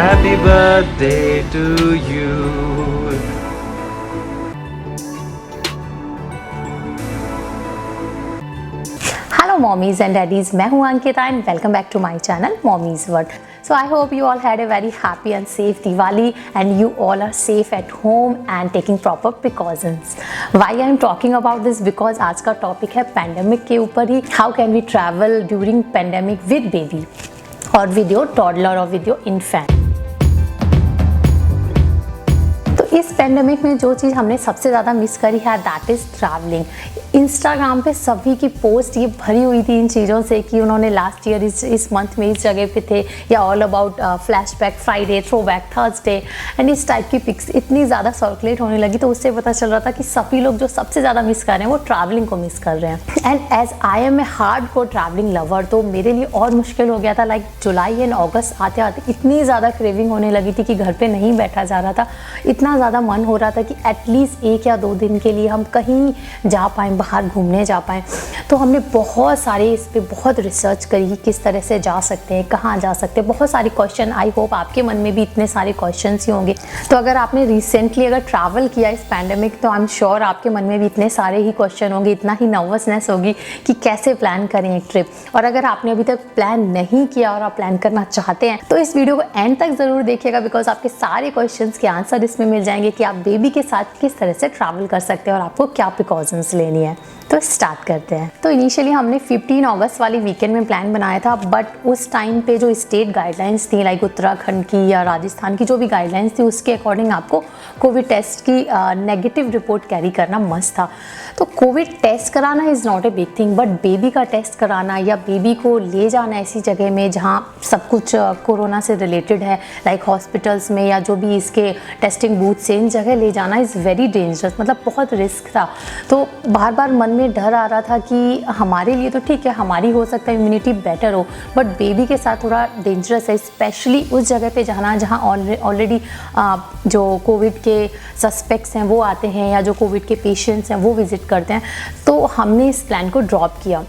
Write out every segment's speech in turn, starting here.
Happy birthday to you. Hello mommies and daddies, मैं हूं Ankita and welcome back to my channel mommies world. So I hope you all had a very happy and safe Diwali and you all are safe at home and taking proper precautions. Why I am talking about this? Because आज का topic है pandemic के ऊपर ही. How can we travel during pandemic with baby or with your toddler or with your infant? इस pandemic में जो चीज़ हमने सबसे ज़्यादा मिस करी है दैट इज़ ट्रैवलिंग. इंस्टाग्राम पे सभी की पोस्ट ये भरी हुई थी इन चीज़ों से कि उन्होंने लास्ट ईयर इस मंथ में इस जगह पे थे, या all about flashback Friday, throwback Thursday and इस टाइप की पिक्स इतनी ज़्यादा सर्कुलेट होने लगी. तो उससे पता चल रहा था कि सभी लोग जो सबसे ज़्यादा मिस कर रहे हैं वो ट्रैवलिंग को मिस कर रहे हैं. And as I am a hardcore travelling lover, तो मेरे लिए और मुश्किल हो गया था. लाइक जुलाई एंड अगस्त आते आते इतनी ज़्यादा क्रेविंग होने लगी थी कि घर पर नहीं बैठा जा रहा था. इतना ज़्यादा मन हो रहा था कि एटलीस्ट 1 या 2 दिन के लिए हम कहीं जा पाएँ, बाहर घूमने जा पाएँ. तो हमने बहुत सारे इस पे बहुत रिसर्च करी कि किस तरह से जा सकते हैं, कहाँ जा सकते हैं. बहुत सारे क्वेश्चन, आई होप आपके मन में भी इतने सारे क्वेश्चंस ही होंगे. तो अगर आपने रिसेंटली अगर ट्रैवल किया इस पैंडेमिक, तो आई एम श्योर आपके मन में भी इतने सारे ही क्वेश्चन होंगे, इतना ही नर्वसनेस होगी कि कैसे प्लान करें एक ट्रिप. और अगर आपने अभी तक प्लान नहीं किया और आप प्लान करना चाहते हैं तो इस वीडियो को एंड तक ज़रूर देखिएगा, बिकॉज आपके सारे क्वेश्चन के आंसर इसमें मिल जाएंगे कि आप बेबी के साथ किस तरह से ट्रैवल कर सकते हैं और आपको क्या प्रिकॉशंस लेनी है. तो स्टार्ट करते हैं. तो इनिशियली हमने 15 अगस्त वाली वीकेंड में प्लान बनाया था, बट उस टाइम पे जो स्टेट गाइडलाइंस थी, लाइक उत्तराखंड की या राजस्थान की जो भी गाइडलाइंस थी, उसके अकॉर्डिंग आपको कोविड टेस्ट की नेगेटिव रिपोर्ट कैरी करना मस्ट था. तो कोविड टेस्ट कराना is not a big thing, but baby का टेस्ट कराना या बेबी को ले जाना ऐसी जगह में जहाँ सब कुछ कोरोना से रिलेटेड है, लाइक हॉस्पिटल्स में या जो भी इसके टेस्टिंग बूथ से, इन जगह ले जाना इज़ वेरी डेंजरस. मतलब बहुत रिस्क था. तो बार बार मन में डर आ रहा था कि हमारे लिए तो ठीक है, हमारी हो सकता है इम्यूनिटी बेटर हो, बट बेबी के साथ थोड़ा डेंजरस है, स्पेशली उस जगह पे जाना जहाँ ऑलरेडी जो कोविड के सस्पेक्ट्स हैं वो आते हैं या जो कोविड के पेशेंट्स हैं वो विजिट करते हैं. तो हमने इस प्लान को ड्रॉप किया.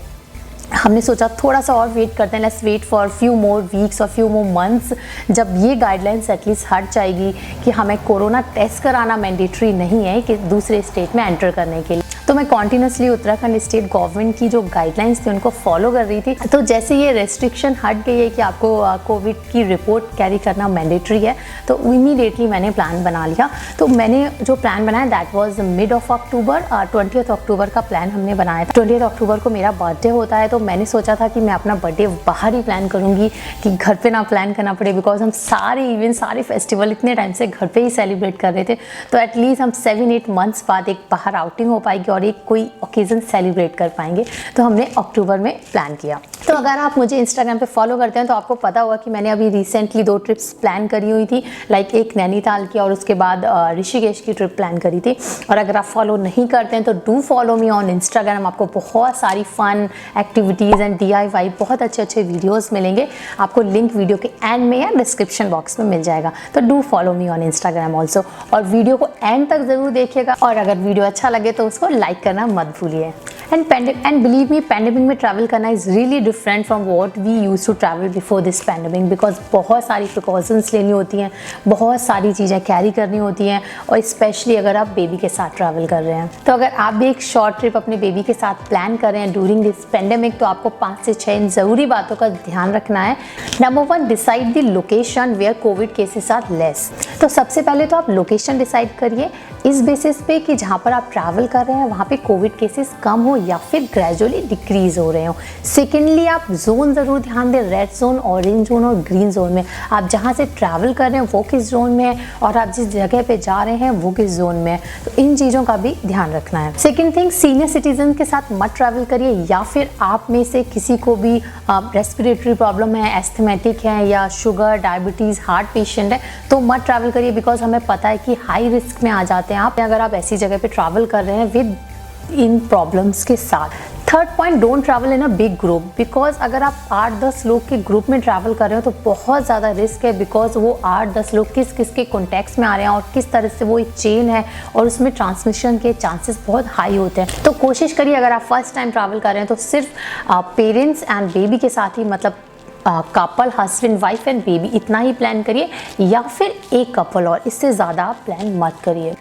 हमने सोचा थोड़ा सा और वेट करते हैं, let's wait for few more weeks और फ्यू मोर मंथ्स, जब ये गाइडलाइंस एटलीस्ट हट जाएगी कि हमें कोरोना टेस्ट कराना मैंडेटरी नहीं है कि दूसरे स्टेट में एंटर करने के लिए. तो मैं कॉन्टिन्यूसली उत्तराखंड स्टेट गवर्नमेंट की जो गाइडलाइंस थी उनको फॉलो कर रही थी. तो जैसे ये रेस्ट्रिक्शन हट गई है कि आपको कोविड की रिपोर्ट कैरी करना मैंडेटरी है, तो इमीडिएटली मैंने प्लान बना लिया. तो मैंने जो प्लान बनाया that was mid of October, 20 अक्टूबर का प्लान हमने बनाया था. 20 अक्टूबर को मेरा बर्थडे होता है, तो मैंने सोचा था कि मैं अपना बर्थडे बाहर ही प्लान करूँगी कि घर पे ना प्लान करना पड़े, बिकॉज हम सारे इवेंट, सारे फेस्टिवल इतने टाइम से घर पे ही सेलिब्रेट कर रहे थे. तो एटलीस्ट हम 7-8 मंथ्स बाद एक बाहर आउटिंग हो पाएगी और एक कोई ओकेजन सेलिब्रेट कर पाएंगे. तो हमने अक्टूबर में प्लान किया. तो अगर आप मुझे इंस्टाग्राम पे फॉलो करते हैं तो आपको पता होगा कि मैंने अभी रिसेंटली 2 ट्रिप्स प्लान करी हुई थी, लाइक एक नैनीताल की और उसके बाद ऋषिकेश की ट्रिप प्लान करी थी. और अगर आप फॉलो नहीं करते हैं तो do follow me on Instagram. आपको बहुत सारी फन एक्टिविटीज़ एंड DIY बहुत अच्छे वीडियोज़ मिलेंगे. आपको लिंक वीडियो के एंड में या डिस्क्रिप्शन बॉक्स में मिल जाएगा. तो do follow me on Instagram also, और वीडियो को एंड तक ज़रूर देखिएगा. और अगर वीडियो अच्छा लगे तो उसको लाइक करना मत भूलिए. एंड बिलीव मी, पैंडेमिक में ट्रैवल करना is really different from what we used to travel before this pandemic, because बहुत सारी प्रिकॉशंस लेनी होती हैं, बहुत सारी चीज़ें कैरी करनी होती हैं, और स्पेशली अगर आप बेबी के साथ ट्रैवल कर रहे हैं. तो अगर आप भी एक शॉर्ट ट्रिप अपने बेबी के साथ प्लान कर रहे हैं ड्यूरिंग दिस पैंडेमिक, तो आपको 5 से 6 इन ज़रूरी बातों का ध्यान रखना है. Number 1, decide the location where covid cases are less. तो सबसे पहले तो आप लोकेशन डिसाइड करिए इस बेसिस पे कि जहाँ पर आप ट्रैवल कर रहे हैं वहाँ पे कोविड केसेस कम हो या फिर ग्रेजुअली डिक्रीज हो रहे हो. सेकेंडली, आप जोन ज़रूर ध्यान दें, रेड जोन, ऑरेंज जोन और ग्रीन जोन में. आप जहाँ से ट्रैवल कर रहे हैं वो किस जोन में है और आप जिस जगह पे जा रहे हैं वो किस जोन में है. तो इन चीज़ों का भी ध्यान रखना है. सेकेंड थिंग, सीनियर सिटीजन के साथ मत ट्रैवल करिए, या फिर आप में से किसी को भी रेस्पिरेटरी प्रॉब्लम है, एस्थमेटिक है या शुगर, डायबिटीज़, हार्ट पेशेंट है, तो मत ट्रैवल करिए, बिकॉज हमें पता है कि हाई रिस्क में आ जाते हैं आप अगर आप ऐसी जगह पे ट्रैवल कर रहे हैं विद इन प्रॉब्लम्स के साथ. Third point, don't travel in a big group, because अगर आप 8-10 लोग के ग्रुप में ट्रैवल कर रहे हो तो बहुत ज़्यादा रिस्क है, बिकॉज वो 8-10 लोग किस किस के कॉन्टैक्ट्स में आ रहे हैं और किस तरह से वो एक चेन है और उसमें ट्रांसमिशन के चांसेस बहुत हाई होते हैं. तो कोशिश करिए अगर आप फर्स्ट टाइम ट्रैवल कर रहे हैं तो सिर्फ पेरेंट्स एंड बेबी के साथ ही मतलब couple, husband wife and baby, इतना ही प्लान करिए, या फिर एक कपल और, इससे ज़्यादा आप प्लान मत करिए।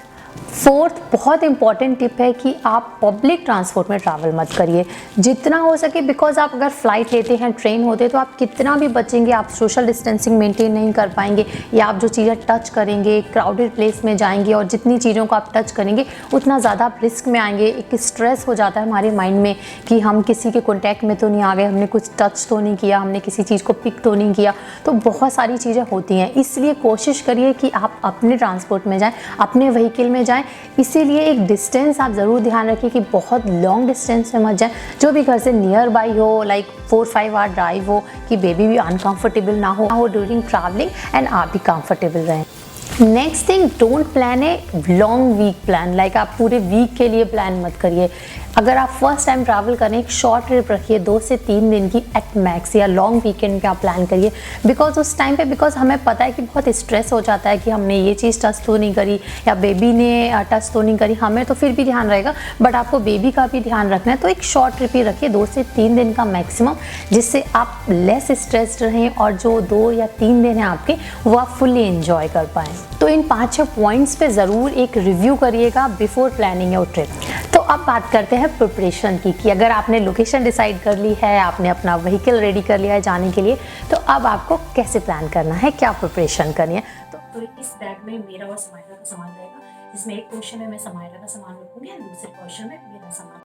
फोर्थ बहुत इंपॉर्टेंट टिप है कि आप पब्लिक ट्रांसपोर्ट में ट्रैवल मत करिए जितना हो सके, बिकॉज आप अगर फ्लाइट लेते हैं, ट्रेन होते हैं, तो आप कितना भी बचेंगे, आप सोशल डिस्टेंसिंग मेंटेन नहीं कर पाएंगे, या आप जो चीज़ें टच करेंगे, क्राउडेड प्लेस में जाएंगे और जितनी चीज़ों को आप टच करेंगे उतना ज़्यादा आप रिस्क में आएंगे। एक स्ट्रेस हो जाता है हमारे माइंड में कि हम किसी के कॉन्टैक्ट में तो नहीं आ गए, हमने कुछ टच तो नहीं किया, हमने किसी चीज़ को पिक तो नहीं किया, तो बहुत सारी चीज़ें होती हैं। इसलिए कोशिश करिए कि आप अपने ट्रांसपोर्ट में जाएँ, अपने व्हीकल में जाएँ। इसीलिए एक डिस्टेंस आप ज़रूर ध्यान रखिए कि बहुत लॉन्ग डिस्टेंस में मत जाएं, जो भी घर से नियर बाई हो, लाइक 4-5 आवर ड्राइव हो, कि बेबी भी अनकंफर्टेबल ना हो ड्यूरिंग ट्रैवलिंग एंड आप भी कंफर्टेबल रहें। Next thing, don't plan a long week plan, like आप पूरे वीक के लिए प्लान मत करिए। अगर आप फर्स्ट टाइम ट्रैवल करें, एक शॉर्ट ट्रिप रखिए 2 से 3 दिन की एट मैक्स, या लॉन्ग वीकेंड पे आप प्लान करिए। बिकॉज उस टाइम पे, बिकॉज हमें पता है कि बहुत स्ट्रेस हो जाता है कि हमने ये चीज़ टच तो नहीं करी, या बेबी ने टच तो नहीं करी, हमें तो फिर भी ध्यान रहेगा, बट आपको बेबी का भी ध्यान रखना है। तो एक शॉर्ट ट्रिप ही रखिए 2 से 3 दिन का मैक्सिमम, जिससे आप लेस स्ट्रेस्ड रहें और जो 2 या 3 दिन हैं आपके, वो आप फुल्ली एंजॉय कर पाएँ। तो इन 5-6 पॉइंट्स पे ज़रूर एक रिव्यू करिएगा बिफोर प्लानिंग योर ट्रिप। तो अब बात करते हैं प्रिपरेशन की, कि अगर आपने लोकेशन डिसाइड कर ली है, आपने अपना व्हीकल रेडी कर लिया है जाने के लिए, तो अब आपको कैसे प्लान करना है, क्या प्रिपरेशन करनी है। तो इस बैग में मेरा और समायरा का सामान रहेगा, जिसमें एक पोर्शन में मैं समायरा का सामान रखूंगी और दूसरे पोर्शन में मेरा सामान।